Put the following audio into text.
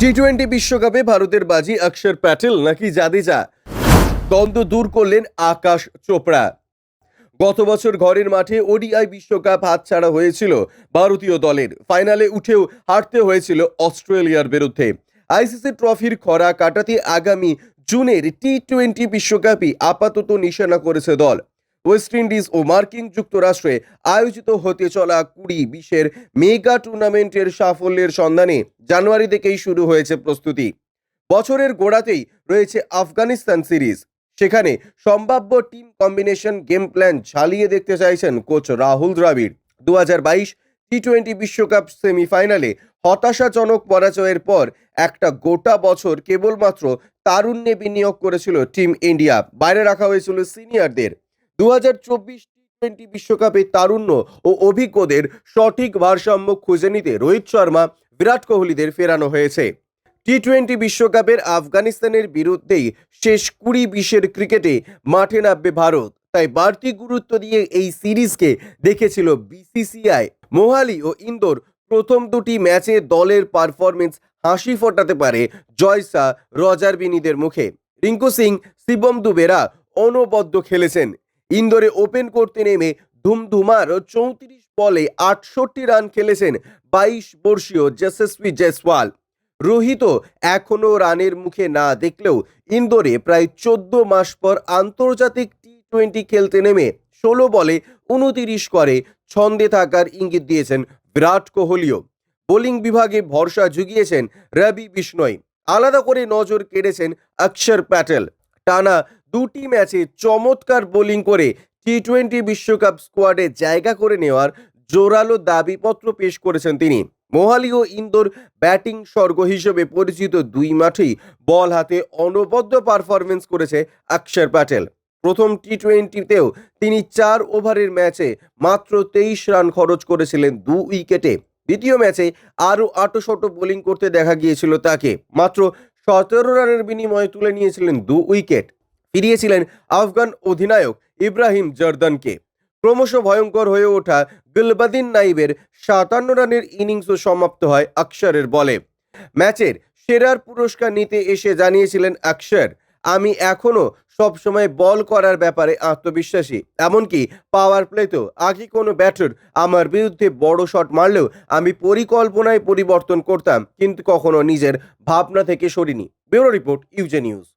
টি-20 বিশ্বকাপে ভারতের বাজি অক্ষর প্যাটেল নাকি জাদেজা, দ্বন্দ্ব দূর করলেন আকাশ চোপড়া। গত বছর ঘরের মাঠে ওডিআই বিশ্বকাপ হাতছাড়া হয়েছিল ভারতীয় দলের। ফাইনালে উঠেও হারতে হয়েছিল অস্ট্রেলিয়ার বিরুদ্ধে। আইসিসি ট্রফির খরা কাটাতে আগামী জুনের টি-20 বিশ্বকাপই আপাতত নিশানা করেছে দল। ওয়েস্ট ইন্ডিজ ও মার্কিন যুক্তরাষ্ট্রে আয়োজিত হতে চলা 20-20 মেগা টুর্নামেন্টের সাফল্যের সন্ধানে জানুয়ারি থেকেই শুরু হয়েছে প্রস্তুতি। বছরের গোড়াতেই রয়েছে আফগানিস্তান সিরিজ। সেখানে সম্ভাব্য টিম কম্বিনেশন গেম প্ল্যান ঝালিয়ে দেখতে চাইছেন কোচ রাহুল দ্রাবিড়। 2022 টি-20 বিশ্বকাপ সেমিফাইনালে হতাশাজনক পরাজয়ের পর একটা গোটা বছর কেবলমাত্র তারুণ্যে বিনিয়োগ করেছিল টিম ইন্ডিয়া। বাইরে রাখা হয়েছিল সিনিয়রদের। 2024 টি-20 বিশ্বকাপে তারুণ্য ও অভিজ্ঞদের সঠিক ভারসাম্য খুঁজে নিতে রোহিত শর্মা, বিরাট কোহলিদের ফেরানো হয়েছে। টি-20 বিশ্বকাপের আফগানিস্তানের বিরুদ্ধেই শেষ 20-20 ক্রিকেটে মাঠে নামবে ভারত। তাই বাড়তি গুরুত্ব দিয়ে এই সিরিজকে দেখেছিল বিসিসিআই। মোহালি ও ইন্দোর প্রথম দুটি ম্যাচে দলের পারফরমেন্স হাসি ফোটাতে পারে জয়সা রজার বিনিদের মুখে। রিঙ্কু সিং, শিবম দুবেরা অনবদ্য খেলেছেন। ইন্দোরে ওপেন করতে নেমে ধুমধুমার 34 বলে 68 রান খেলেছেন 22 বর্ষীয় যশস্বী জয়সওয়াল। রোহিত এখনও রানের মুখে না দেখলেও ইন্দোরে প্রায় 14 মাস পর আন্তর্জাতিক টি-20 খেলতে নেমে 16 বলে 29 করে ছন্দে থাকার ইঙ্গিত দিয়েছেন বিরাট কোহলিও। বোলিং বিভাগে ভরসা জুগিয়েছেন রবি বিষ্ণয়। আলাদা করে নজর কেড়েছেন অক্ষর প্যাটেল। টানা দুটি ম্যাচে চমৎকার বোলিং করে টি-20 বিশ্বকাপ স্কোয়াডে জায়গা করে নেওয়ার জোরালো দাবিপত্র পেশ করেছেন তিনি। মোহালি ও ইন্দোর ব্যাটিং স্বর্গ হিসেবে পরিচিত দুই মাঠেই বল হাতে অনবদ্য পারফরমেন্স করেছে অক্ষর প্যাটেল। প্রথম টি-20তেও তিনি 4 ওভারের ম্যাচে মাত্র 23 রান খরচ করেছিলেন 2 উইকেটে। দ্বিতীয় ম্যাচে আরও 68 বোলিং করতে দেখা গিয়েছিল তাকে। মাত্র 17 রানের বিনিময়ে তুলে নিয়েছিলেন 2 উইকেট। ফিরিয়েছিলেন আফগান অধিনায়ক ইব্রাহিম জর্দানকে। ক্রমশ ভয়ঙ্কর হয়ে ওঠা গুলবদিন নাইবের 57 রানের ইনিংসও সমাপ্ত হয় অক্ষরের বলে। ম্যাচের সেরার পুরস্কার নিতে এসে জানিয়েছিলেন অক্ষর, আমি এখনও সবসময় বল করার ব্যাপারে আত্মবিশ্বাসী। এমনকি পাওয়ার প্লেতেও আগে কোনো ব্যাটার আমার বিরুদ্ধে বড় শট মারলেও আমি পরিকল্পনায় পরিবর্তন করতাম, কিন্তু কখনো নিজের ভাবনা থেকে সরিনি। Bureau report, UJ news.